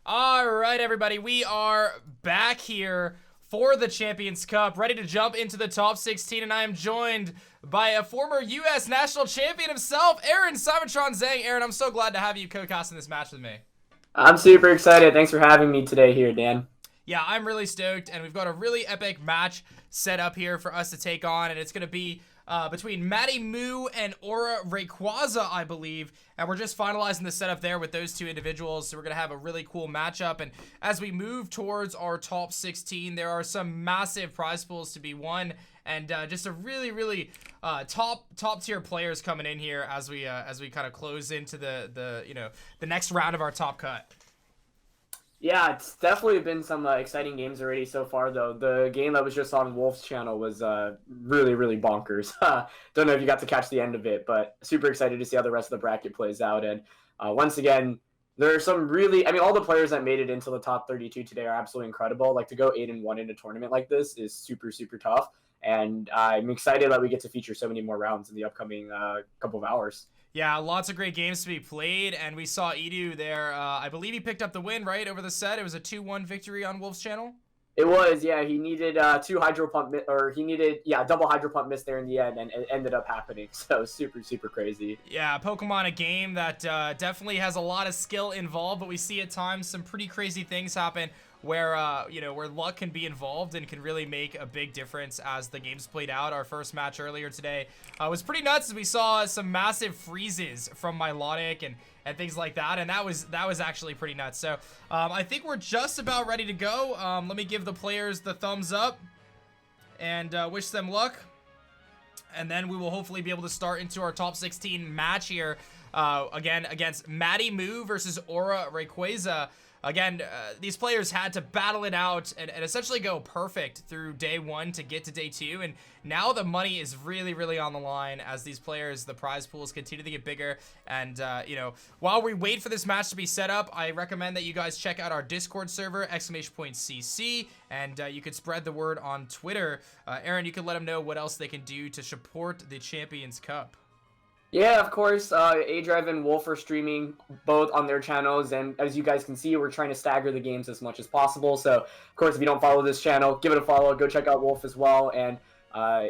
All right, everybody, we are back here for the Champions Cup, ready to jump into the top 16, and I am joined by a former U.S. national champion himself, Aaron Cybertron Zhang. Aaron, I'm so glad to have you co-casting this match with me. I'm super excited. Thanks for having me today here, Dan. Yeah, I'm really stoked, and we've got a really epic match set up here for us to take on, and it's going to be between MattieMoo and AuraRayquaza, I believe, and we're just finalizing the setup there with those two individuals, so we're going to have a really cool matchup. And as we move towards our top 16, there are some massive prize pools to be won, and just a really top tier players coming in here as we kind of close into the next round of our top cut. Yeah, it's definitely been some exciting games already so far, though. The game that was just on Wolf's channel was really bonkers. Don't know if you got to catch the end of it, but super excited to see how the rest of the bracket plays out. And once again, there are some all the players that made it into the top 32 today are absolutely incredible. Like, to go 8-1 in a tournament like this is super tough. And I'm excited that we get to feature so many more rounds in the upcoming couple of hours. Yeah, lots of great games to be played, and we saw Edu there. I believe he picked up the win, right, over the set. It was a 2-1 victory on Wolf's channel. It was, yeah. He needed double hydro pump miss there in the end, and it ended up happening. So super crazy. Yeah, Pokemon, a game that definitely has a lot of skill involved, but we see at times some pretty crazy things happen where where luck can be involved and can really make a big difference as the game's played out. Our first match earlier today was pretty nuts as we saw some massive freezes from MYTHICAL and things like that, and that was actually pretty nuts. So I think we're just about ready to go. Let me give the players the thumbs up and wish them luck, and then we will hopefully be able to start into our top 16 match here again against MattieMoo versus AuraRayquaza. Again, these players had to battle it out and essentially go perfect through day one to get to day two, and now the money is really on the line as these players, the prize pools continue to get bigger. And while we wait for this match to be set up, I recommend that you guys check out our Discord server, !CC, and you could spread the word on Twitter. Aaron, you could let them know what else they can do to support the Champions Cup. Yeah, of course, aDrive and Wolf are streaming both on their channels, and as you guys can see, we're trying to stagger the games as much as possible. So, of course, if you don't follow this channel, give it a follow. Go check out Wolf as well, and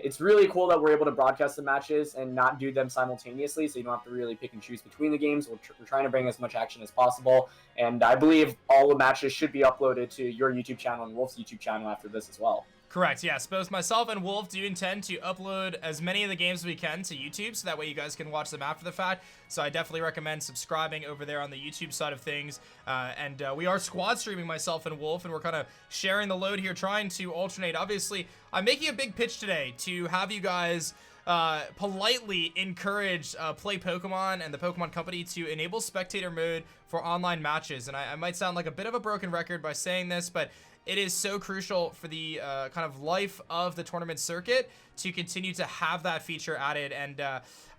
it's really cool that we're able to broadcast the matches and not do them simultaneously, so you don't have to really pick and choose between the games. We're trying to bring as much action as possible, and I believe all the matches should be uploaded to your YouTube channel and Wolf's YouTube channel after this as well. Correct, yes. Both myself and Wolf do intend to upload as many of the games as we can to YouTube, so that way you guys can watch them after the fact. So I definitely recommend subscribing over there on the YouTube side of things. And we are squad streaming, myself and Wolf, and we're kind of sharing the load here, trying to alternate. Obviously, I'm making a big pitch today to have you guys politely encourage Play Pokemon and the Pokemon Company to enable spectator mode for online matches. And I might sound like a bit of a broken record by saying this, but it is so crucial for the kind of life of the tournament circuit to continue to have that feature added. And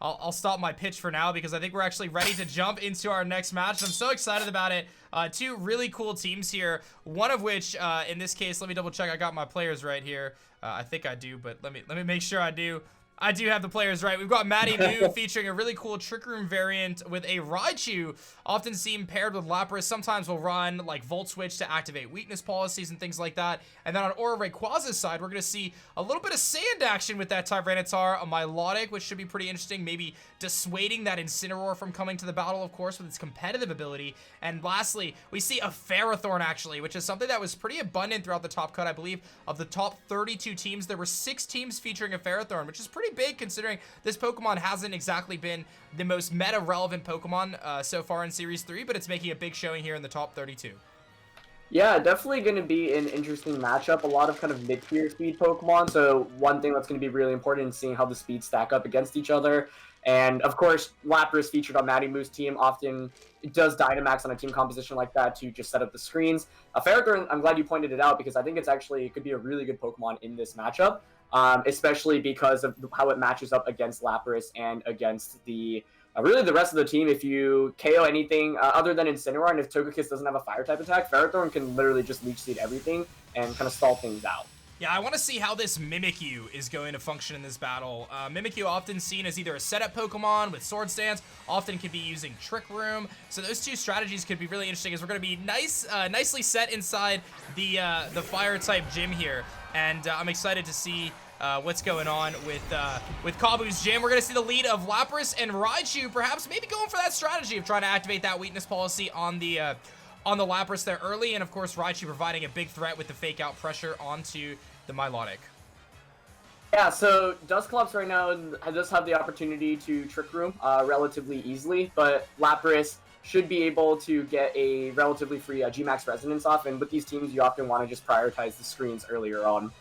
I'll stop my pitch for now because I think we're actually ready to jump into our next match. I'm so excited about it. Two really cool teams here, one of which, in this case, let me double check I got my players right here. I think I do, but let me make sure I do. I do have the players right. We've got MattieMoo featuring a really cool Trick Room variant with a Raichu, often seen paired with Lapras. Sometimes will run like Volt Switch to activate weakness policies and things like that. And then on AuraRayquaza's side, we're going to see a little bit of sand action with that Tyranitar, a MyLogic, which should be pretty interesting, maybe dissuading that Incineroar from coming to the battle, of course, with its competitive ability. And lastly, we see a Ferrothorn, actually, which is something that was pretty abundant throughout the top cut, I believe. Of the top 32 teams, there were 6 teams featuring a Ferrothorn, which is pretty big considering this Pokemon hasn't exactly been the most meta-relevant Pokemon so far in Series 3, but it's making a big showing here in the top 32. Yeah, definitely going to be an interesting matchup. A lot of kind of mid-tier speed Pokemon, so one thing that's going to be really important is seeing how the speeds stack up against each other. And, of course, Lapras featured on MattieMoo's team often does Dynamax on a team composition like that to just set up the screens. Ferrothorn, I'm glad you pointed it out because I think it could be a really good Pokemon in this matchup. Especially because of how it matches up against Lapras and against the really the rest of the team. If you KO anything other than Incineroar, and if Togekiss doesn't have a fire type attack, Ferrothorn can literally just leech seed everything and kind of stall things out. Yeah, I want to see how this Mimikyu is going to function in this battle. Mimikyu often seen as either a setup Pokemon with Sword Stance, often could be using Trick Room. So those two strategies could be really interesting as we're going to be nicely set inside the fire type gym here. And I'm excited to see what's going on with Kabu's gym. We're going to see the lead of Lapras and Raichu, perhaps maybe going for that strategy of trying to activate that weakness policy on the Lapras there early, and of course Raichu providing a big threat with the fake out pressure onto the Milotic. Yeah, so Dusclops right now does have the opportunity to Trick Room relatively easily, but Lapras should be able to get a relatively free G-Max Resonance off, and with these teams you often want to just prioritize the screens earlier on.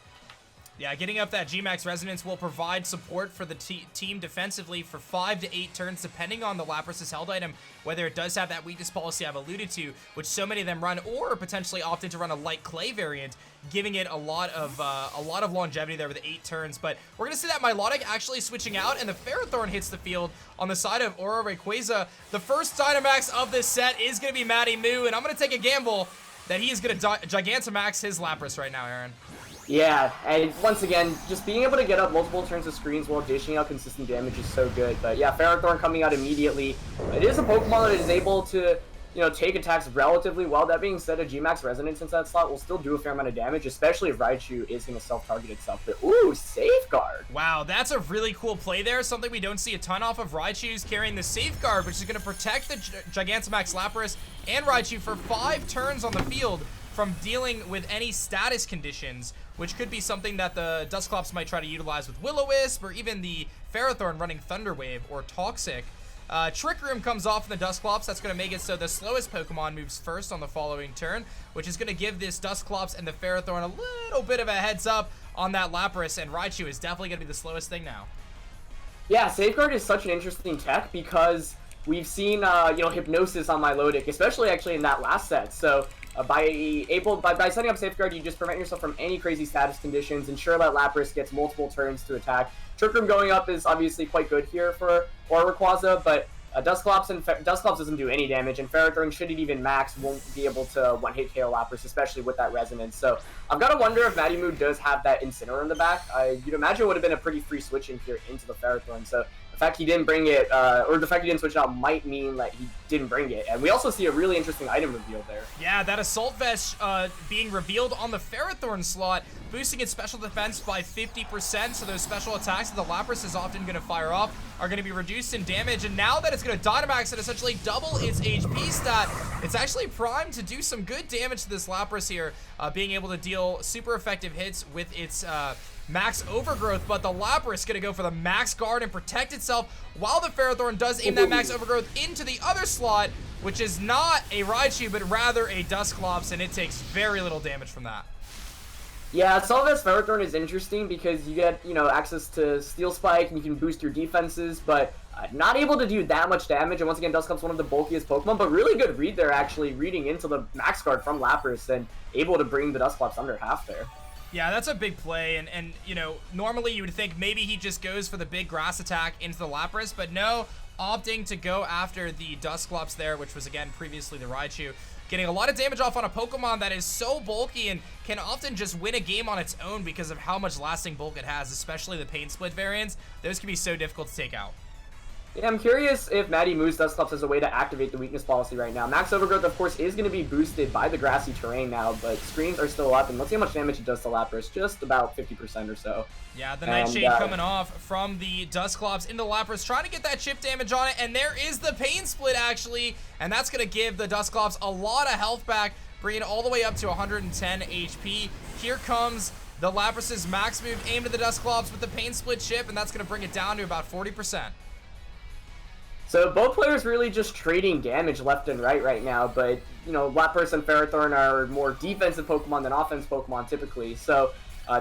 Yeah, getting up that G-Max Resonance will provide support for the team defensively for 5 to 8 turns, depending on the Lapras' held item, whether it does have that weakness policy I've alluded to, which so many of them run, or potentially opting to run a light clay variant, giving it a lot of longevity there with 8 turns. But we're going to see that Milotic actually switching out, and the Ferrothorn hits the field on the side of AuraRayquaza. The first Dynamax of this set is going to be MattieMoo, and I'm going to take a gamble that he is going to Gigantamax his Lapras right now, Aaron. Yeah, and once again, just being able to get up multiple turns of screens while dishing out consistent damage is so good. But yeah, Ferrothorn coming out immediately. It is a Pokemon that is able to, take attacks relatively well. That being said, a G-Max Resonance into that slot will still do a fair amount of damage, especially if Raichu is going to self-target itself. But ooh, Safeguard! Wow, that's a really cool play there. Something we don't see a ton off of. Raichu's carrying the Safeguard, which is going to protect the Gigantamax Lapras and Raichu for 5 turns on the field from dealing with any status conditions, which could be something that the Dusclops might try to utilize with Will-O-Wisp, or even the Ferrothorn running Thunder Wave or Toxic. Trick Room comes off in the Dusclops. That's going to make it so the slowest Pokemon moves first on the following turn, which is going to give this Dusclops and the Ferrothorn a little bit of a heads up on that Lapras, and Raichu is definitely going to be the slowest thing now. Yeah, Safeguard is such an interesting tech because we've seen, Hypnosis on Milotic, especially actually in that last set. So by setting up Safeguard, you just prevent yourself from any crazy status conditions, ensure that Lapras gets multiple turns to attack. Trick Room going up is obviously quite good here for AuraRayquaza, but Dusclops doesn't do any damage, and Ferrothorn, should it even max, won't be able to one-hit KO Lapras, especially with that Resonance. So I've got to wonder if MattieMoo does have that Incineroar in the back. You'd imagine it would have been a pretty free switch in here into the Ferrothorn, so the fact he didn't bring it, or the fact he didn't switch it out might mean that he didn't bring it. And we also see a really interesting item reveal there. Yeah, that Assault Vest being revealed on the Ferrothorn slot, boosting its special defense by 50%, so those special attacks that the Lapras is often going to fire off are going to be reduced in damage, and now that it's going to Dynamax and essentially double its HP stat, it's actually primed to do some good damage to this Lapras here, being able to deal super effective hits with its max overgrowth, but the Lapras gonna go for the max guard and protect itself while the Ferrothorn does aim that max overgrowth into the other slot, which is not a Raichu, but rather a Dusclops, and it takes very little damage from that. Yeah, Solvest Ferrothorn is interesting because you get, access to Steel Spike and you can boost your defenses, but not able to do that much damage. And once again, Dusclops one of the bulkiest Pokemon, but really good read there, actually reading into the max guard from Lapras and able to bring the Dusclops under half there. Yeah, that's a big play, and normally you would think maybe he just goes for the big grass attack into the Lapras, but no, opting to go after the Dusclops there, which was, again, previously the Raichu, getting a lot of damage off on a Pokemon that is so bulky and can often just win a game on its own because of how much lasting bulk it has, especially the Pain Split variants. Those can be so difficult to take out. Yeah, I'm curious if MattieMoo's Dusclops has a way to activate the weakness policy right now. Max Overgrowth, of course, is going to be boosted by the grassy terrain now, but screens are still up, and let's see how much damage it does to Lapras, just about 50% or so. Yeah, the Nightshade coming off from the Dusclops into Lapras, trying to get that chip damage on it, and there is the Pain Split, actually, and that's going to give the Dusclops a lot of health back, bringing it all the way up to 110 HP. Here comes the Lapras' max move aimed at the Dusclops with the Pain Split chip, and that's going to bring it down to about 40%. So both players really just trading damage left and right now, but, Lapras and Ferrothorn are more defensive Pokemon than offensive Pokemon typically. So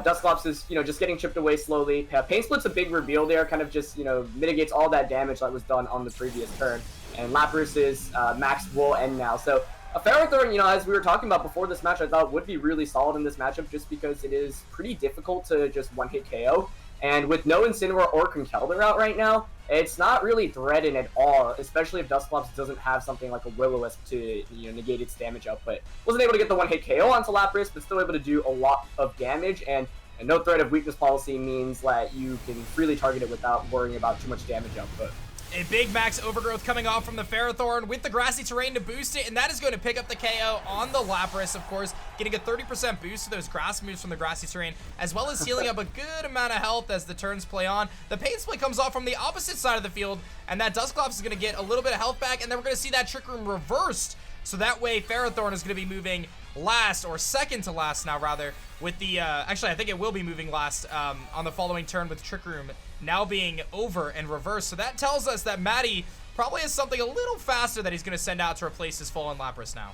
Dusclops is, just getting chipped away slowly. Pain Split's a big reveal there, kind of just, mitigates all that damage that was done on the previous turn. And Lapras' max will end now. So Ferrothorn, as we were talking about before this match, I thought would be really solid in this matchup just because it is pretty difficult to just one-hit KO. And with no Incineroar or Conkeldurr out right now, it's not really threatened at all, especially if Dusclops doesn't have something like a Will-O-Wisp to negate its damage output. Wasn't able to get the one-hit KO onto Lapras, but still able to do a lot of damage, and And no threat of weakness policy means that you can freely target it without worrying about too much damage output. A big max overgrowth coming off from the Ferrothorn with the grassy terrain to boost it, and that is going to pick up the KO on the Lapras, of course, getting a 30% boost to those grass moves from the grassy terrain, as well as healing up a good amount of health as the turns play on. The Pain Split comes off from the opposite side of the field, and that Dusclops is going to get a little bit of health back, and then we're going to see that Trick Room reversed. So that way, Ferrothorn is going to be moving last, or second to last now, rather, with the, actually, I think it will be moving last on the following turn with Trick Room now being over and reversed. So that tells us that Matty probably has something a little faster that he's going to send out to replace his fallen Lapras now.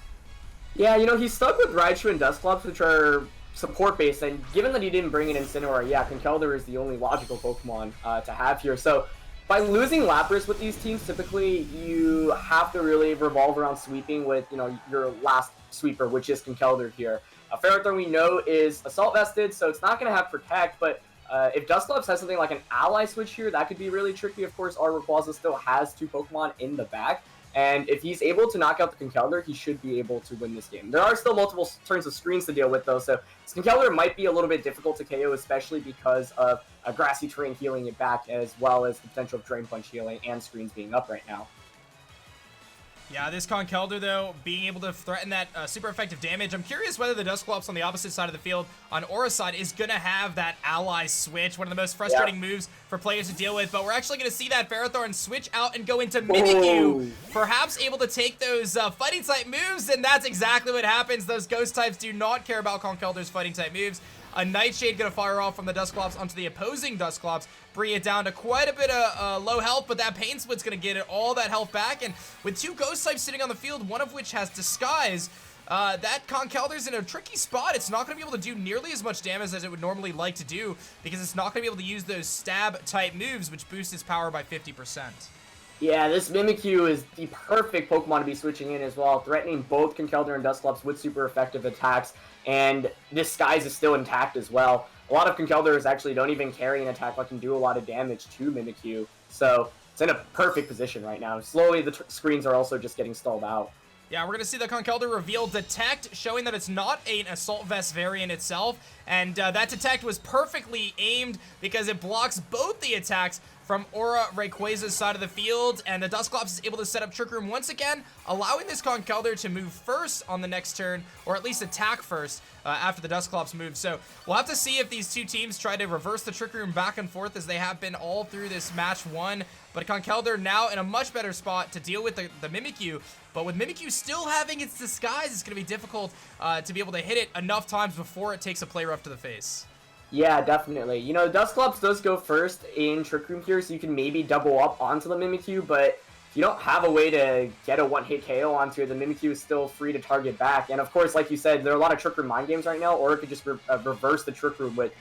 Yeah, you know, he's stuck with Raichu and Dusclops, which are support-based, and given that he didn't bring in Incineroar, yeah, Conkeldurr is the only logical Pokemon to have here. So by losing Lapras with these teams, typically you have to really revolve around sweeping with, you know, your last sweeper, which is Conkeldurr here. Ferrothorn, we know, is Assault Vested, so it's not going to have Protect, but if Dusclops has something like an ally switch here, that could be really tricky. Of course, AuraRayquaza still has 2 Pokemon in the back, and if he's able to knock out the Conkeldurr, he should be able to win this game. There are still multiple turns of screens to deal with, though, so this Conkeldurr might be a little bit difficult to KO, especially because of a grassy terrain healing it back, as well as the potential of Drain Punch healing and screens being up right now. Yeah, this Conkeldurr, though, being able to threaten that super effective damage. I'm curious whether the Dusclops on the opposite side of the field, on Aura's side, is going to have that ally switch, one of the most frustrating moves for players to deal with. But we're actually going to see that Ferrothorn switch out and go into Mimikyu, perhaps able to take those fighting type moves, and that's exactly what happens. Those ghost types do not care about Conkeldurr's fighting type moves. A Nightshade going to fire off from the Dusclops onto the opposing Dusclops, bring it down to quite a bit of low health, but that Pain Split's going to get it all that health back, and with 2 Ghost types sitting on the field, one of which has Disguise, that Conkeldurr's in a tricky spot. It's not going to be able to do nearly as much damage as it would normally like to do, because it's not going to be able to use those stab type moves, which boost its power by 50%. Yeah, this Mimikyu is the perfect Pokemon to be switching in as well, threatening both Conkeldurr and Dusclops with super effective attacks, and Disguise is still intact as well. A lot of Conkeldurrs actually don't even carry an attack that can do a lot of damage to Mimikyu, so it's in a perfect position right now. Slowly, the screens are also just getting stalled out. Yeah, we're going to see the Conkeldurr reveal Detect, showing that it's not an Assault Vest variant itself, and that Detect was perfectly aimed because it blocks both the attacks from AuraRayquaza's side of the field, and the Dusclops is able to set up Trick Room once again, allowing this Conkeldurr to move first on the next turn, or at least attack first after the Dusclops move. So we'll have to see if these two teams try to reverse the Trick Room back and forth as they have been all through this match 1. But Conkeldurr now in a much better spot to deal with the Mimikyu. But with Mimikyu still having its Disguise, it's going to be difficult to be able to hit it enough times before it takes a play rough to the face. Yeah, definitely. You know, Dusclops does go first in Trick Room here, so you can maybe double up onto the Mimikyu, but if you don't have a way to get a one-hit KO onto it, the Mimikyu is still free to target back. And of course, like you said, there are a lot of Trick Room mind games right now, or it could just reverse the Trick Room with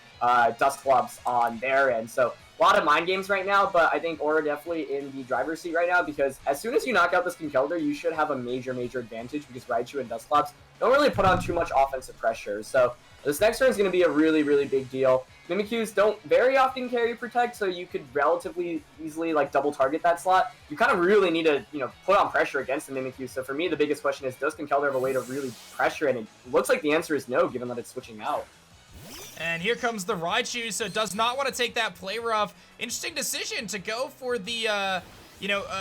Dusclops on their end. So a lot of mind games right now, but I think Aura definitely in the driver's seat right now, because as soon as you knock out this Conkeldurr, you should have a major advantage, because Raichu and Dusclops don't really put on too much offensive pressure. So this next turn is going to be a really big deal. Mimikyus don't very often carry Protect, so you could relatively easily like double target that slot. You kind of really need to, you know, put on pressure against the Mimikyu. So for me, the biggest question is, does Conkeldurr have a way to really pressure? And it looks like the answer is no, given that it's switching out. And here comes the Raichu, so does not want to take that play rough. Interesting decision to go for the,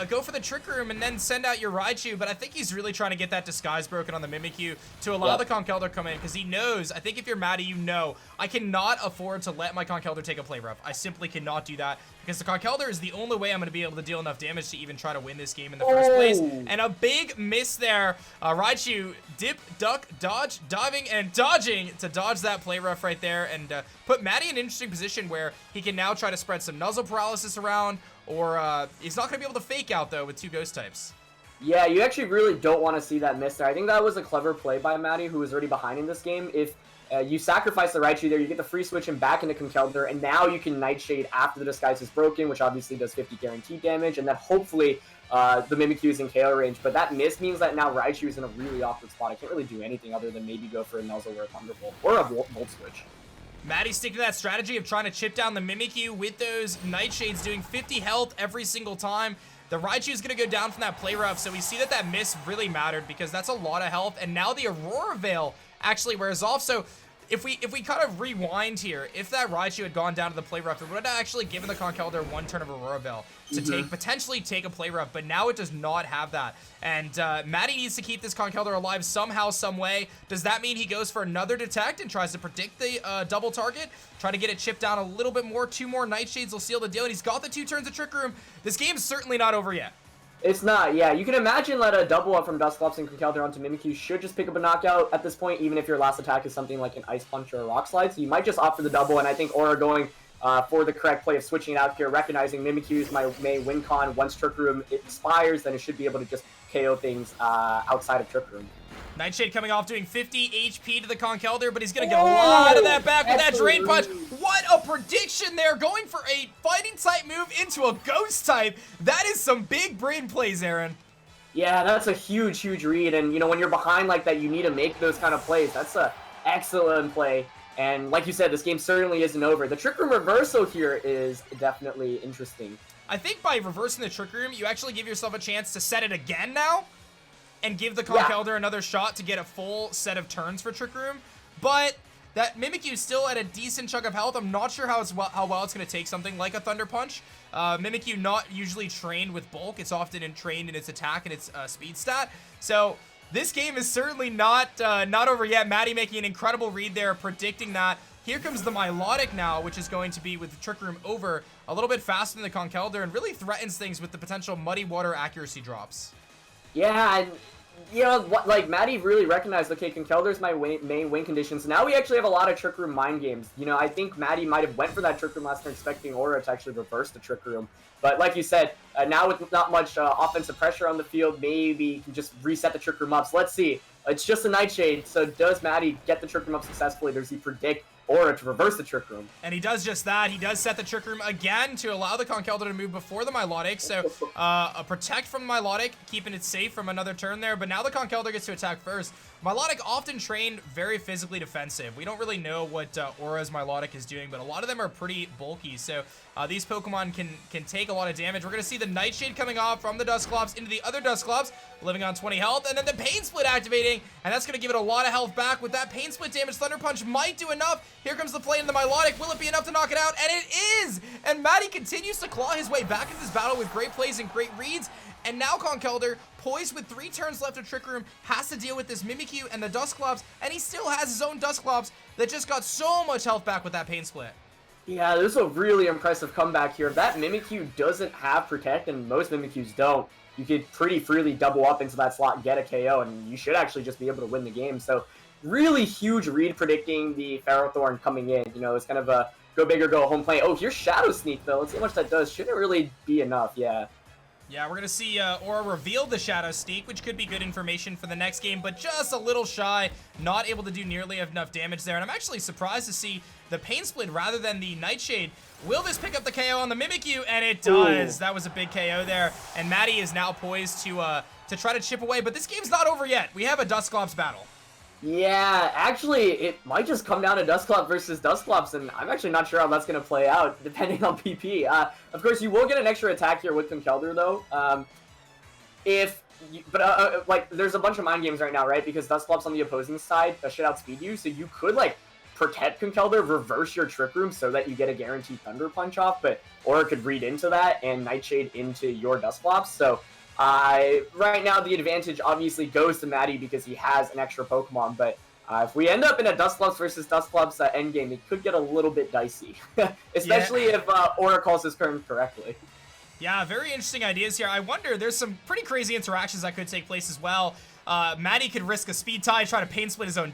go for the Trick Room and then send out your Raichu, but I think he's really trying to get that Disguise broken on the Mimikyu to allow the Conkeldurr to come in, because he knows, I think if you're Matty, you know, I cannot afford to let my Conkeldurr take a play rough. I simply cannot do that, because the Conkeldurr is the only way I'm going to be able to deal enough damage to even try to win this game in the first place. And a big miss there. Raichu dip, duck, dodge, diving, and dodging to dodge that play rough right there, and put Matty in an interesting position where he can now try to spread some Nuzzle Paralysis around, or he's not going to be able to fake out, though, with 2 Ghost types. Yeah, you actually really don't want to see that miss there. I think that was a clever play by Matty, who was already behind in this game. If you sacrifice the Raichu there, you get the free switch him back into Conkeldurr, and now you can Nightshade after the Disguise is broken, which obviously does 50 guaranteed damage, and then hopefully the Mimikyu is in KO range. But that miss means that now Raichu is in a really awkward spot. I can't really do anything other than maybe go for a Nuzzle or a Thunderbolt, or a Volt Switch. Matty sticking to that strategy of trying to chip down the Mimikyu with those Nightshades, doing 50 health every single time. The Raichu is going to go down from that play rough, so we see that that miss really mattered, because that's a lot of health, and now the Aurora Veil actually wears off. So if we kind of rewind here, if that Raichu had gone down to the play rough, it would have actually given the Conkeldurr one turn of Aurora Veil to potentially take a play rough, but now it does not have that. And Matty needs to keep this Conkeldurr alive somehow, some way. Does that mean he goes for another Detect and tries to predict the double target? Try to get it chipped down a little bit more. 2 more Nightshades will seal the deal, and he's got the 2 turns of Trick Room. This game's certainly not over yet. It's not, yeah. You can imagine that a double up from Dusclops and Conkeldurr onto Mimikyu should just pick up a knockout at this point, even if your last attack is something like an Ice Punch or a Rock Slide. So you might just opt for the double, and I think Aura going for the correct play of switching it out here, recognizing Mimikyu's may win con. Once Trick Room expires, then it should be able to just KO things outside of Trick Room. Nightshade coming off doing 50 HP to the Conkeldurr, but he's going to get a lot of that back with that Drain Punch. What a prediction there, going for a Fighting type move into a Ghost type. That is some big brain plays, Aaron. Yeah, that's a huge, huge read, and you know, when you're behind like that, you need to make those kind of plays. That's an excellent play, and like you said, this game certainly isn't over. The Trick Room reversal here is definitely interesting. I think by reversing the Trick Room, you actually give yourself a chance to set it again now, and give the Conkeldurr another shot to get a full set of turns for Trick Room. But that Mimikyu is still at a decent chunk of health. I'm not sure how well it's going to take something like a Thunder Punch. Mimikyu not usually trained with bulk. It's often trained in its attack and its speed stat. So this game is certainly not over yet. Matty making an incredible read there, predicting that. Here comes the Milotic now, which is going to be with the Trick Room over a little bit faster than the Conkeldurr and really threatens things with the potential Muddy Water accuracy drops. Yeah, and you know, like Matty really recognized, okay, Conkeldurr's my main win condition. So now we actually have a lot of Trick Room mind games. You know, I think Matty might have went for that Trick Room last turn expecting Aura to actually reverse the Trick Room. But like you said, now with not much offensive pressure on the field, maybe you can just reset the Trick Room up. So let's see. It's just a Nightshade. So does Matty get the Trick Room up successfully? Does he predict Aura to reverse the Trick Room? And he does just that. He does set the Trick Room again to allow the Conkeldurr to move before the Milotic. So a protect from the Milotic, keeping it safe from another turn there. But now the Conkeldurr gets to attack first. Milotic often trained very physically defensive. We don't really know what Aura's Milotic is doing, but a lot of them are pretty bulky. So these Pokemon can take a lot of damage. We're going to see the Nightshade coming off from the Dusclops into the other Dusclops, living on 20 health, and then the Pain Split activating, and that's going to give it a lot of health back. With that Pain Split damage, Thunder Punch might do enough. Here comes the play in the Milotic. Will it be enough to knock it out? And it is! And Matty continues to claw his way back into this battle with great plays and great reads. And now Conkeldurr, poised with 3 turns left of Trick Room, has to deal with this Mimikyu and the Dusclops, and he still has his own Dusclops that just got so much health back with that Pain Split. Yeah, this is a really impressive comeback here. If that Mimikyu doesn't have Protect, and most Mimikyus don't, you could pretty freely double up into that slot and get a KO, and you should actually just be able to win the game. So really huge read predicting the Ferrothorn coming in. You know, it's kind of a go big or go home play. Oh, here's Shadow Sneak, though. Let's see how much that does. Shouldn't really be enough, yeah. Yeah, we're going to see Aura reveal the Shadow Sneak, which could be good information for the next game, but just a little shy, not able to do nearly enough damage there. And I'm actually surprised to see the Pain Split rather than the Nightshade. Will this pick up the KO on the Mimikyu? And it does. Ooh. That was a big KO there. And Matty is now poised to try to chip away, but this game's not over yet. We have a Dusclops battle. Yeah, actually, it might just come down to Dusclops versus Dusclops, and I'm actually not sure how that's going to play out, depending on PP. Of course, you will get an extra attack here with Conkeldurr, though. Like, there's a bunch of mind games right now, right? Because Dusclops on the opposing side should outspeed you, so you could, like, protect Conkeldurr, reverse your Trick Room so that you get a guaranteed Thunder Punch off, but Aura could read into that and Nightshade into your Dusclops, so right now the advantage obviously goes to Matty because he has an extra Pokemon, but if we end up in a Dusclops versus Dusclops endgame, it could get a little bit dicey, especially if Aura calls his turn correctly. Yeah, very interesting ideas here. I wonder, there's some pretty crazy interactions that could take place as well. Matty could risk a Speed Tie, try to Pain Split his own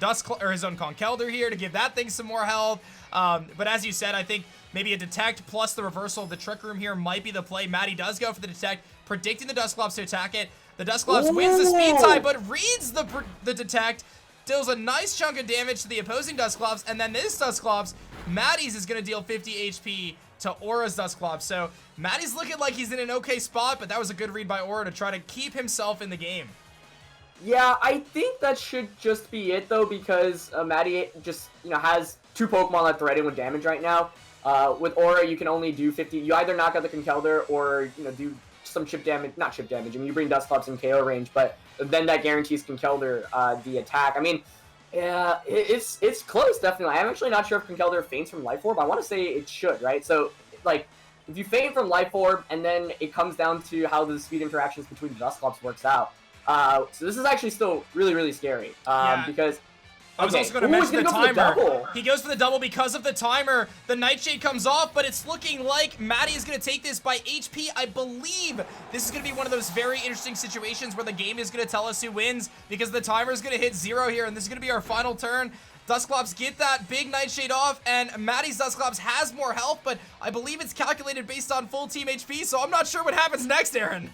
his own Conkeldurr here to give that thing some more health. But as you said, I think maybe a Detect plus the reversal of the Trick Room here might be the play. Matty does go for the Detect, predicting the Dusclops to attack it. The Dusclops wins the Speed Tie, but reads the Detect, deals a nice chunk of damage to the opposing Dusclops, and then this Dusclops, Matty's is going to deal 50 HP to Aura's Dusclops. So Matty's looking like he's in an okay spot, but that was a good read by Aura to try to keep himself in the game. Yeah, I think that should just be it, though, because Matty just, has 2 Pokemon that threaten with damage right now. With Aura, you can only do 50. You either knock out the Conkeldurr or, do some chip damage. Not chip damage. I mean, you bring Dusclops in KO range, but then that guarantees Conkeldurr the attack. I mean, Yeah, it's close, definitely. I'm actually not sure if Conkeldurr faints from Life Orb. I want to say it should, right? So, like, if you feint from Life Orb, and then it comes down to how the speed interactions between Dusclops works out. So this is actually still really, really scary. Because... I was also going to mention the timer. He goes for the double because of the timer. The Nightshade comes off, but it's looking like Maddie is going to take this by HP. I believe this is going to be one of those very interesting situations where the game is going to tell us who wins because the timer is going to hit 0 here, and this is going to be our final turn. Dusclops get that big Nightshade off, and Maddie's Dusclops has more health, but I believe it's calculated based on full team HP, so I'm not sure what happens next, Aaron.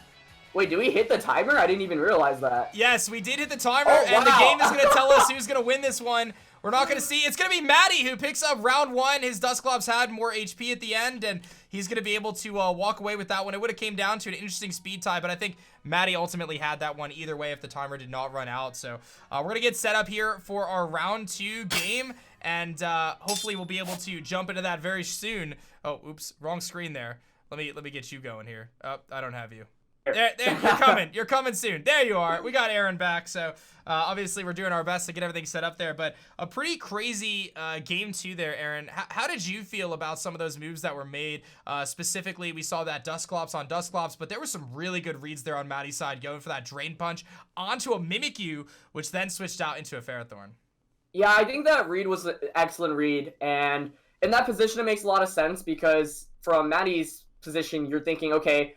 Wait, do we hit the timer? I didn't even realize that. Yes, we did hit the timer, and the game is going to tell us who's going to win this one. We're not going to see. It's going to be Maddie who picks up round 1. His Dusclops had more HP at the end, and he's going to be able to walk away with that one. It would have came down to an interesting speed tie, but I think Maddie ultimately had that one either way if the timer did not run out. So we're going to get set up here for our round 2 game, and hopefully we'll be able to jump into that very soon. Oh, oops, wrong screen there. Let me get you going here. Oh, I don't have you. There, you're coming. You're coming soon. There you are. We got Aaron back, so obviously we're doing our best to get everything set up there, but a pretty crazy game 2 there, Aaron. How did you feel about some of those moves that were made? Specifically, we saw that Dusclops on Dusclops, but there were some really good reads there on Maddie's side, going for that Drain Punch onto a Mimikyu, which then switched out into a Ferrothorn. Yeah, I think that read was an excellent read, and in that position it makes a lot of sense because from Maddie's position, you're thinking, okay,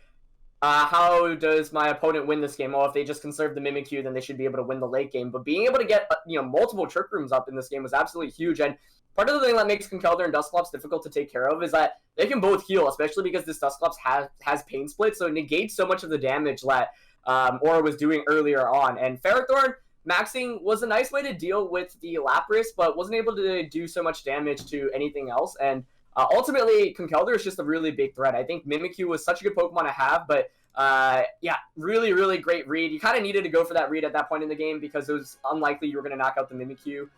how does my opponent win this game? Well, if they just conserve the Mimikyu, then they should be able to win the late game. But being able to get multiple Trick Rooms up in this game was absolutely huge. And part of the thing that makes Conkeldurr and Dusclops difficult to take care of is that they can both heal, especially because this Dusclops has Pain Split, so it negates so much of the damage that Aura was doing earlier on. And Ferrothorn maxing was a nice way to deal with the Lapras, but wasn't able to do so much damage to anything else. And ultimately, Conkeldurr is just a really big threat. I think Mimikyu was such a good Pokemon to have, but yeah, really, really great read. You kind of needed to go for that read at that point in the game because it was unlikely you were going to knock out the Mimikyu.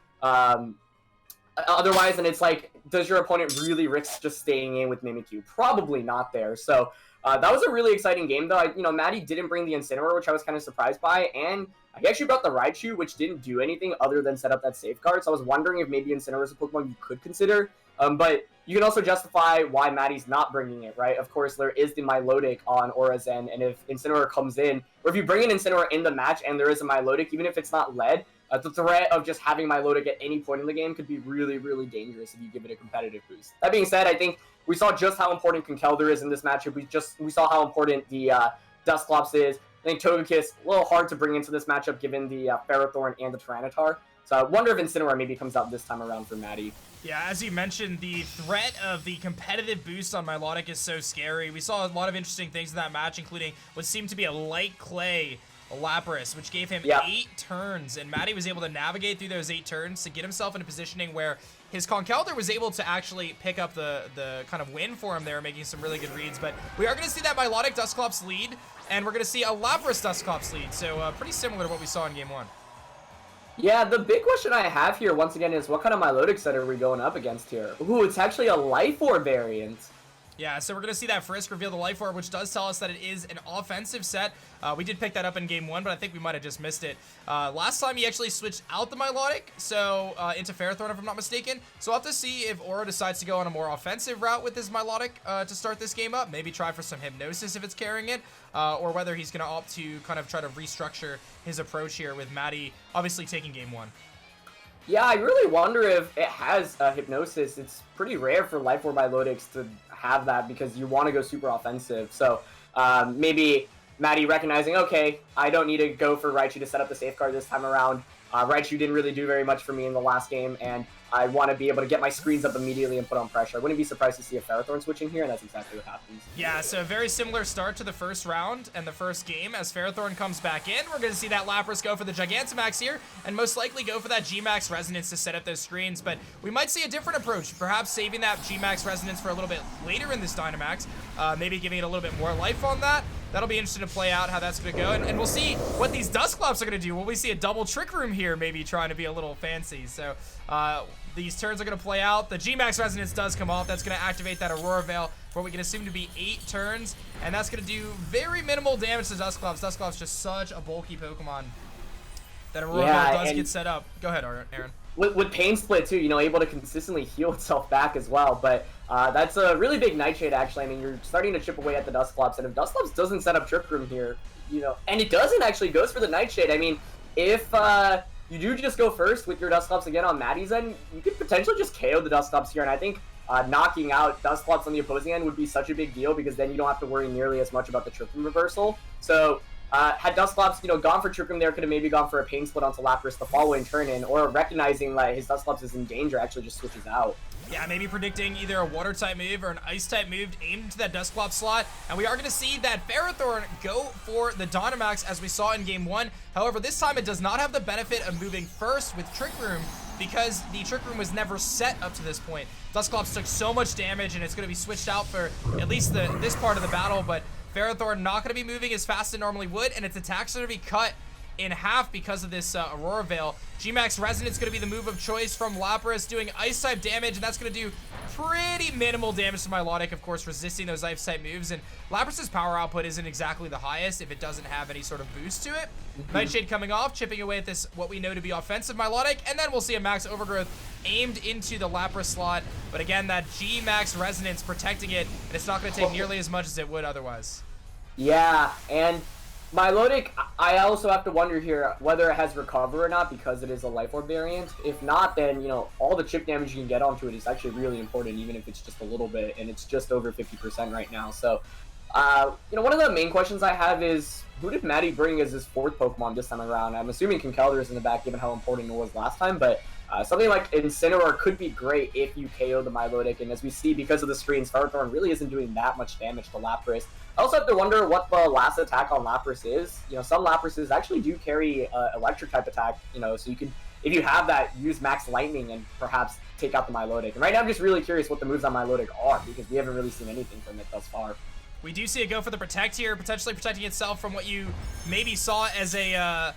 Otherwise, and it's like, does your opponent really risk just staying in with Mimikyu? Probably not there. So that was a really exciting game, though. Maddie didn't bring the Incineroar, which I was kind of surprised by, and he actually brought the Raichu, which didn't do anything other than set up that safeguard. So I was wondering if maybe Incineroar is a Pokemon you could consider. But you can also justify why Maddie's not bringing it, right? Of course, there is the Milotic on Aura's end, and if Incineroar comes in, or if you bring an Incineroar in the match and there is a Milotic, even if it's not led, the threat of just having Milotic at any point in the game could be really, really dangerous if you give it a competitive boost. That being said, I think we saw just how important Conkeldurr is in this matchup. We saw how important the Dusclops is. I think Togekiss, a little hard to bring into this matchup given the Ferrothorn and the Tyranitar. So I wonder if Incineroar maybe comes out this time around for Maddie. Yeah, as you mentioned, the threat of the competitive boost on Milotic is so scary. We saw a lot of interesting things in that match, including what seemed to be a light clay Lapras, which gave him 8 turns, and Maddie was able to navigate through those 8 turns to get himself in a positioning where his Conkeldurr was able to actually pick up the kind of win for him there, making some really good reads. But we are going to see that Milotic Dusclops lead, and we're going to see a Lapras Dusclops lead, so pretty similar to what we saw in Game 1. Yeah, the big question I have here, once again, is what kind of Milotic set are we going up against here? Ooh, it's actually a Life Orb variant. Yeah, so we're going to see that Frisk reveal the Life Orb, which does tell us that it is an offensive set. We did pick that up in Game 1, but I think we might have just missed it. Last time, he actually switched out the Milotic, so into Ferrothorn, if I'm not mistaken. So we'll have to see if Aura decides to go on a more offensive route with his Milotic to start this game up. Maybe try for some Hypnosis if it's carrying it, or whether he's going to opt to kind of try to restructure his approach here with Maddie obviously taking Game 1. Yeah, I really wonder if it has Hypnosis. It's pretty rare for Life Orb Milotics to have that because you want to go super offensive. So maybe Maddie recognizing, okay, I don't need to go for Raichu to set up the safeguard this time around. Raichu didn't really do very much for me in the last game, and I want to be able to get my screens up immediately and put on pressure. I wouldn't be surprised to see a Ferrothorn switching here, and that's exactly what happens. Yeah, so a very similar start to the first round and the first game. As Ferrothorn comes back in, we're going to see that Lapras go for the Gigantamax here, and most likely go for that G-Max Resonance to set up those screens, but we might see a different approach, perhaps saving that G-Max Resonance for a little bit later in this Dynamax, maybe giving it a little bit more life on that. That'll be interesting to play out how that's going to go, and we'll see what these Dusclops are going to do. Will we see a double Trick Room here, maybe trying to be a little fancy? So these turns are going to play out. The G-Max Resonance does come off. That's going to activate that Aurora Veil for what we can assume to be 8 turns, and that's going to do very minimal damage to Dusclops. Dusclops just such a bulky Pokemon. That Aurora does get set up. Go ahead, Aaron. With Pain Split too, able to consistently heal itself back as well. But that's a really big Nightshade, actually. I mean, you're starting to chip away at the Dusclops, and if Dusclops doesn't set up Trick Room here, and it doesn't actually, goes for the Nightshade. I mean, if you do just go first with your Dusclops again on Maddie's end, you could potentially just KO the Dusclops here, and I think knocking out Dusclops on the opposing end would be such a big deal, because then you don't have to worry nearly as much about the Trick Room reversal. So had Dusclops, gone for Trick Room there, could have maybe gone for a Pain Split onto Lapras the following turn in, or recognizing that his Dusclops is in danger, actually just switches out. Yeah, maybe predicting either a Water-type move or an Ice-type move aimed into that Dusclops slot. And we are going to see that Ferrothorn go for the Dynamax as we saw in Game 1. However, this time it does not have the benefit of moving first with Trick Room, because the Trick Room was never set up to this point. Dusclops took so much damage, and it's going to be switched out for at least this part of the battle, but Ferrothorn not going to be moving as fast as it normally would, and its attacks are going to be cut in half because of this Aurora Veil. G-Max Resonance going to be the move of choice from Lapras, doing Ice-type damage, and that's going to do pretty minimal damage to Milotic, of course, resisting those Ice-type moves. And Lapras's power output isn't exactly the highest if it doesn't have any sort of boost to it. Nightshade coming off, chipping away at this, what we know to be offensive Milotic, and then we'll see a Max Overgrowth aimed into the Lapras slot. But again, that G-Max Resonance protecting it, and it's not going to take nearly as much as it would otherwise. Yeah, and Milotic, I also have to wonder here whether it has Recover or not, because it is a Life Orb variant. If not, then, all the chip damage you can get onto it is actually really important, even if it's just a little bit, and it's just over 50% right now. So, one of the main questions I have is, who did Mattie bring as his fourth Pokemon this time around? I'm assuming KYOGRE is in the back, given how important it was last time, but something like Incineroar could be great if you KO the Milotic, and as we see, because of the screens, Ferrothorn really isn't doing that much damage to Lapras. I also have to wonder what the last attack on Lapras is. Some Laprases actually do carry electric type attack, so you can, if you have that, use Max Lightning and perhaps take out the Milotic. And right now I'm just really curious what the moves on Milotic are, because we haven't really seen anything from it thus far. We do see it go for the Protect here, potentially protecting itself from what you maybe saw as an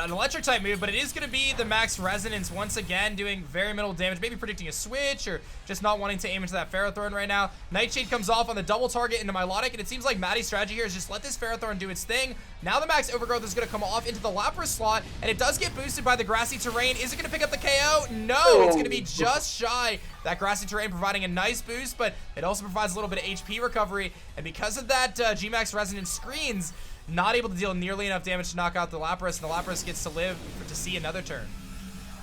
electric type move, but it is going to be the Max Resonance once again, doing very minimal damage, maybe predicting a switch or just not wanting to aim into that Ferrothorn right now. Nightshade comes off on the double target into Milotic, and it seems like Maddie's strategy here is just let this Ferrothorn do its thing. Now the Max Overgrowth is going to come off into the Lapras slot, and it does get boosted by the Grassy Terrain. Is it going to pick up the KO? No, it's going to be just shy. That Grassy Terrain providing a nice boost, but it also provides a little bit of HP recovery, and because of that G-Max Resonance screens, not able to deal nearly enough damage to knock out the Lapras, and the Lapras gets to live to see another turn.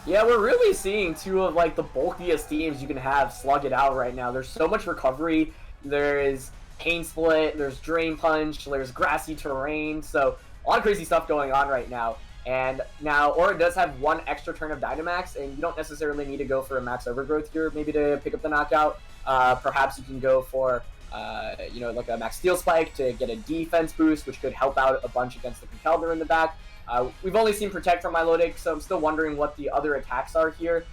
Yeah, we're really seeing two of the bulkiest teams you can have slug it out right now. There's so much recovery. There is Pain Split, there's Drain Punch, there's Grassy Terrain, so a lot of crazy stuff going on right now. And now Aura does have one extra turn of Dynamax, and you don't necessarily need to go for a Max Overgrowth here, maybe to pick up the knockout. Perhaps you can go for like a Max Steel Spike to get a defense boost, which could help out a bunch against the KYOGRE in the back. We've only seen Protect from Milotic, so I'm still wondering what the other attacks are here.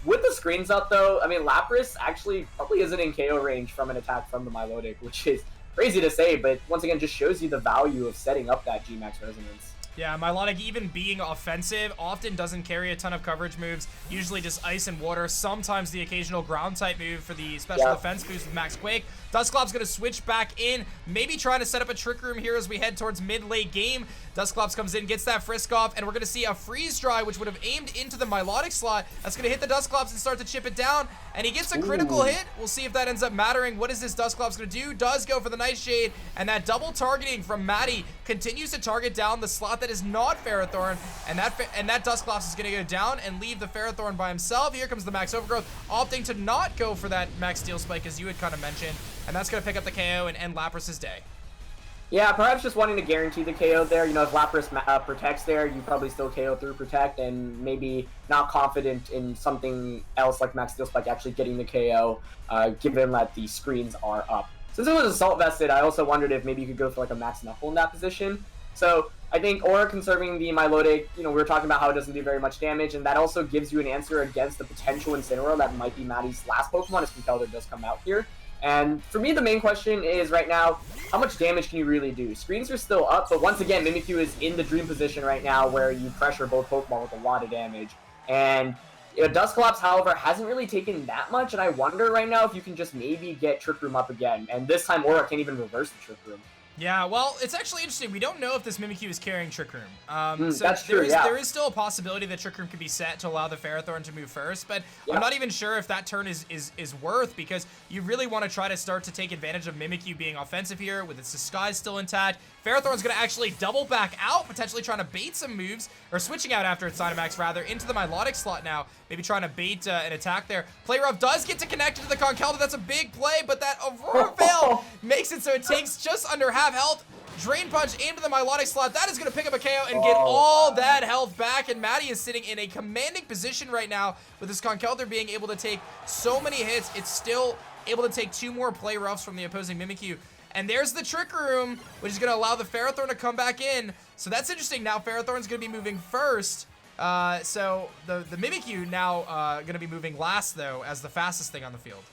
With the screens up, though, I mean, Lapras actually probably isn't in KO range from an attack from the Milotic, which is crazy to say, but once again, just shows you the value of setting up that G-Max Resonance. Yeah, Milotic, even being offensive, often doesn't carry a ton of coverage moves, usually just Ice and Water, sometimes the occasional Ground-type move for the special defense boost with Max Quake. Dusclops going to switch back in, maybe trying to set up a Trick Room here as we head towards mid-late game. Dusclops comes in, gets that Frisk off, and we're going to see a Freeze Dry, which would have aimed into the Milotic slot. That's going to hit the Dusclops and start to chip it down, and he gets a critical hit. We'll see if that ends up mattering. What is this Dusclops going to do? Does go for the Nightshade, and that double targeting from Mattie continues to target down the slot that is not Ferrothorn, and that Dusclops is going to go down and leave the Ferrothorn by himself. Here comes the Max Overgrowth, opting to not go for that Max Steel Spike, as you had kind of mentioned, and that's going to pick up the KO and end Lapras' day. Yeah, perhaps just wanting to guarantee the KO there. If Lapras protects there, you probably still KO through Protect, and maybe not confident in something else like Max Steel Spike actually getting the KO, given that the screens are up. Since it was Assault Vested, I also wondered if maybe you could go for a Max Knuckle in that position. So I think Aura conserving the Milotic, we were talking about how it doesn't do very much damage, and that also gives you an answer against the potential Incineroar that might be Maddie's last Pokemon, as KYOGRE does come out here. And for me, the main question is right now, how much damage can you really do? Screens are still up, but once again, Mimikyu is in the dream position right now where you pressure both Pokemon with a lot of damage. And Dusclops, however, hasn't really taken that much, and I wonder right now if you can just maybe get Trick Room up again. And this time, Aura can't even reverse the Trick Room. Yeah, well, it's actually interesting. We don't know if this Mimikyu is carrying Trick Room. So that's true, yeah. there is still a possibility that Trick Room could be set to allow the Ferrothorn to move first, but I'm not even sure if that turn is worth, because you really want to try to start to take advantage of Mimikyu being offensive here with its disguise still intact. Ferrothorn's going to actually double back out, potentially trying to bait some moves, or switching out after its Dynamax rather, into the Milotic slot now, maybe trying to bait an attack there. Play Rough does get to connect to the Conkeldurr. That's a big play, but that Aurora Veil makes it so it takes just under half health. Drain Punch into the Milotic slot. That is going to pick up a KO and get all that health back. And Matty is sitting in a commanding position right now with this Conkeldurr being able to take so many hits. It's still able to take 2 more Play Roughs from the opposing Mimikyu. And there's the Trick Room, which is going to allow the Ferrothorn to come back in. So that's interesting. Now Ferrothorn's going to be moving first. So the Mimikyu now going to be moving last, though, as the fastest thing on the field.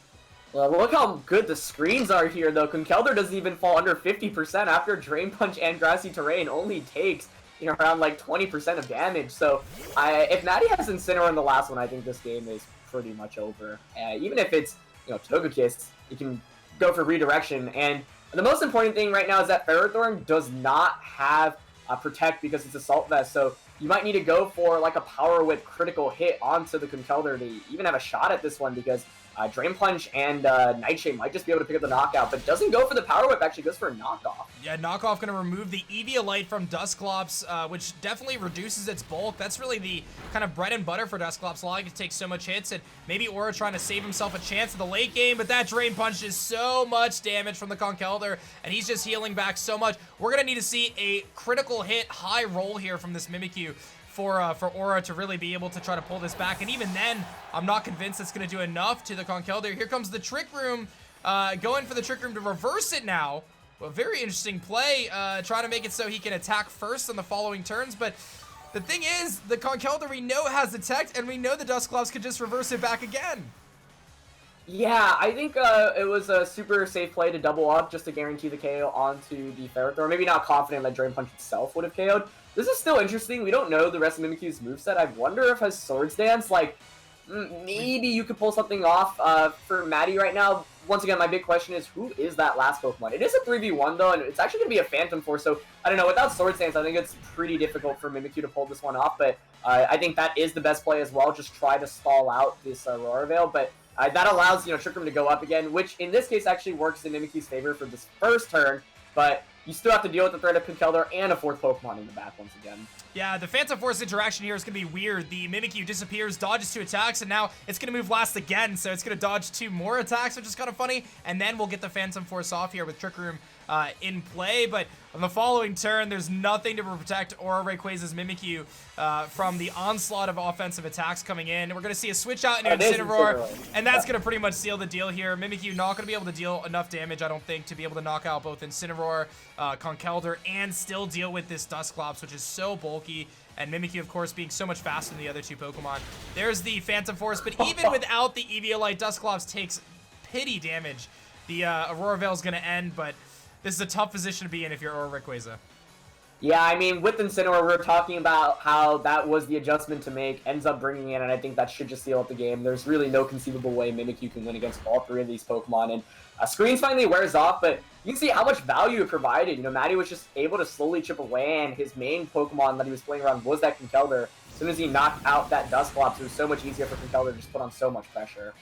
Well, look how good the screens are here, though. Conkeldurr doesn't even fall under 50% after Drain Punch and Grassy Terrain only takes, around like 20% of damage. So if Matty has Incineroar in the last one, I think this game is pretty much over. Even if it's, Togekiss, you can go for redirection. And the most important thing right now is that Ferrothorn does not have Protect because it's Assault Vest. So you might need to go for like a Power Whip critical hit onto the Conkeldurr to even have a shot at this one, because Drain Punch and Nightshade might just be able to pick up the knockout, but doesn't go for the Power Whip, actually goes for a knockoff. Yeah, knockoff going to remove the Eviolite from Dusclops, which definitely reduces its bulk. That's really the kind of bread and butter for Dusclops, allowing it to take so much hits, and maybe Aura trying to save himself a chance in the late game, but that Drain Punch is so much damage from the Conkeldurr, and he's just healing back so much. We're going to need to see a critical hit, high roll here from this Mimikyu for Aura to really be able to try to pull this back. And even then, I'm not convinced it's going to do enough to the Conkeldurr. Here comes the Trick Room, going for the Trick Room to reverse it now. A very interesting play, trying to make it so he can attack first on the following turns. But the thing is, the Conkeldurr we know has Detect, and we know the Dusclops could just reverse it back again. Yeah, I think it was a super safe play to double up just to guarantee the KO onto the Ferrothorn. Maybe not confident that Drain Punch itself would have KO'd. This is still interesting. We don't know the rest of Mimikyu's moveset. I wonder if has Swords Dance, like, maybe you could pull something off for Matty right now. Once again, my big question is, who is that last Pokemon? It is a 3v1, though, and it's actually going to be a Phantom Force, so I don't know. Without Swords Dance, I think it's pretty difficult for Mimikyu to pull this one off, but I think that is the best play as well. Just try to stall out this Aurora Veil, but that allows, Trick Room to go up again, which in this case actually works in Mimikyu's favor for this first turn, but you still have to deal with the threat of Conkeldurr and a 4th Pokemon in the back once again. Yeah, the Phantom Force interaction here is going to be weird. The Mimikyu disappears, dodges 2 attacks, and now it's going to move last again, so it's going to dodge 2 more attacks, which is kind of funny, and then we'll get the Phantom Force off here with Trick Room in play, but on the following turn, there's nothing to protect AuraRayquaza's Mimikyu from the onslaught of offensive attacks coming in. We're going to see a switch out into Incineroar, and that's going to pretty much seal the deal here. Mimikyu not going to be able to deal enough damage, I don't think, to be able to knock out both Incineroar, Conkeldurr, and still deal with this Dusclops, which is so bulky. And Mimikyu, of course, being so much faster than the other 2 Pokemon. There's the Phantom Force, but even without the Eviolite, Dusclops takes pity damage. The Aurora Veil is going to end, but this is a tough position to be in if you're AuraRayquaza. Yeah, I mean, with Incineroar, we're talking about how that was the adjustment to make, ends up bringing in, and I think that should just seal up the game. There's really no conceivable way Mimikyu can win against all 3 of these Pokemon, and Screens finally wears off, but you can see how much value it provided. Matty was just able to slowly chip away, and his main Pokemon that he was playing around was that Conkeldurr. As soon as he knocked out that Dusclops, it was so much easier for Conkeldurr to just put on so much pressure.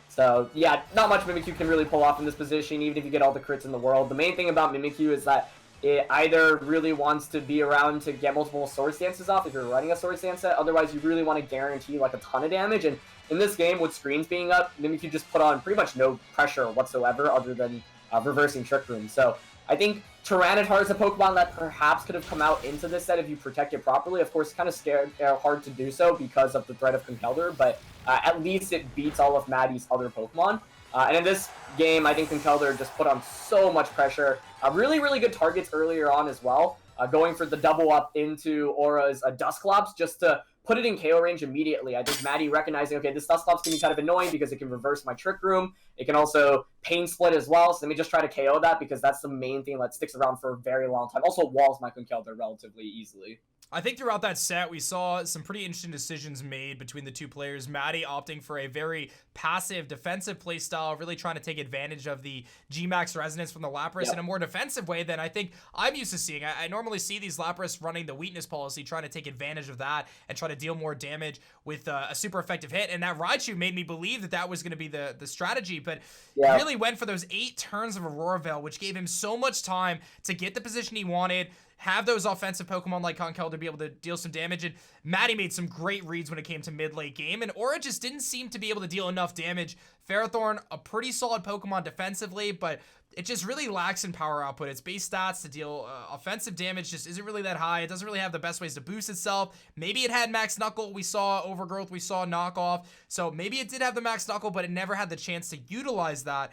So, yeah, not much Mimikyu can really pull off in this position, even if you get all the crits in the world. The main thing about Mimikyu is that it either really wants to be around to get multiple Swords Dances off if you're running a Swords Dance set, otherwise you really want to guarantee like a ton of damage, and in this game, with screens being up, Mimikyu just put on pretty much no pressure whatsoever other than reversing Trick Room. So I think Tyranitar is a Pokemon that perhaps could have come out into this set if you protect it properly. Of course, kind of hard to do so because of the threat of Conkeldurr, but at least it beats all of Matty's other Pokemon. And in this game, I think Conkeldurr just put on so much pressure. Really, really good targets earlier on as well. Going for the double up into Aura's Dusclops just to put it in KO range immediately. I think Matty recognizing, okay, this Dusclops can be kind of annoying because it can reverse my Trick Room, It can also pain split as well. So let me just try to KO that because that's the main thing that sticks around for a very long time. Also walls my KYOGRE relatively easily. I think throughout that set, we saw some pretty interesting decisions made between the two players. Matty opting for a very passive defensive playstyle, really trying to take advantage of the G-Max resonance from the Lapras in a more defensive way than I think I'm used to seeing. I normally see these Lapras running the weakness policy, trying to take advantage of that and try to deal more damage with a super effective hit. And that Raichu made me believe that that was going to be the strategy, but he really went for those 8 turns of Aurora Veil, which gave him so much time to get the position he wanted, have those offensive Pokemon like KYOGRE to be able to deal some damage, and Matty made some great reads when it came to mid-late game, and Aura just didn't seem to be able to deal enough damage. Ferrothorn, a pretty solid Pokemon defensively, but it just really lacks in power output. Its base stats to deal offensive damage just isn't really that high. It doesn't really have the best ways to boost itself. Maybe it had Max Knuckle. We saw Overgrowth. We saw Knockoff. So maybe it did have the Max Knuckle, but it never had the chance to utilize that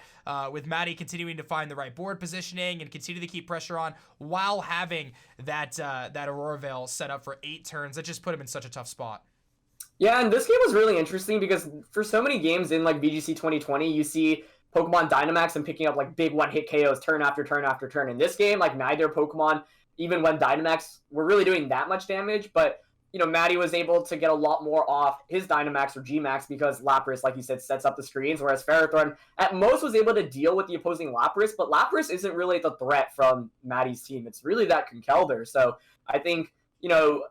with Matty continuing to find the right board positioning and continue to keep pressure on while having that Aurora Veil set up for 8 turns. That just put him in such a tough spot. Yeah, and this game was really interesting because for so many games in like VGC 2020, you see Pokemon Dynamax and picking up like big one-hit KOs turn after turn after turn. In this game, like neither Pokemon, even when Dynamax were really doing that much damage, but you know, Matty was able to get a lot more off his Dynamax or G-Max because Lapras, like you said, sets up the screens, whereas Ferrothorn at most was able to deal with the opposing Lapras, but Lapras isn't really the threat from Matty's team. It's really that KYOGRE. So I think, you know,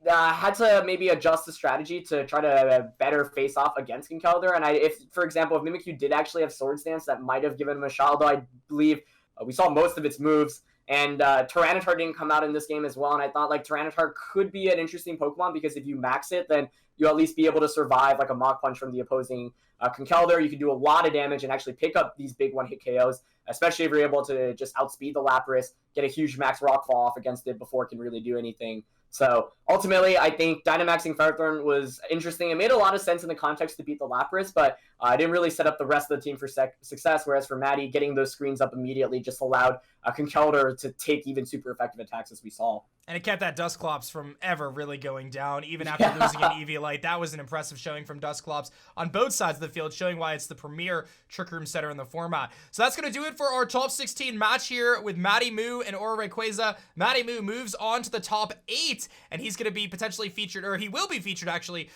had to maybe adjust the strategy to try to better face off against KYOGRE. And if, for example, if Mimikyu did actually have Swords Dance, that might have given him a shot, although I believe we saw most of its moves. And Tyranitar didn't come out in this game as well, and I thought like Tyranitar could be an interesting Pokemon because if you max it, then you'll at least be able to survive like a Mach Punch from the opposing KYOGRE. You can do a lot of damage and actually pick up these big one-hit KOs, especially if you're able to just outspeed the Lapras, get a huge max Rock Fall off against it before it can really do anything. So ultimately, I think Dynamaxing Ferrothorn was interesting. It made a lot of sense in the context to beat the Lapras, but I didn't really set up the rest of the team for success, whereas for Matty, getting those screens up immediately just allowed KYOGRE to take even super effective attacks as we saw. And it kept that Dusclops from ever really going down, even after losing an Eviolite. That was an impressive showing from Dusclops on both sides of the field, showing why it's the premier Trick Room setter in the format. So that's going to do it for our top 16 match here with MattieMoo and AuraRayquaza. MattieMoo moves on to the top 8, and he's going to be potentially featured, or he will be featured actually,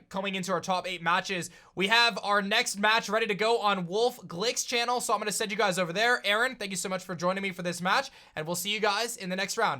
coming into our top 8 matches. We have our next match ready to go on Wolf Glick's channel, so I'm going to send you guys over there. Aaron, thank you so much for joining me for this match, and we'll see you guys in the next round.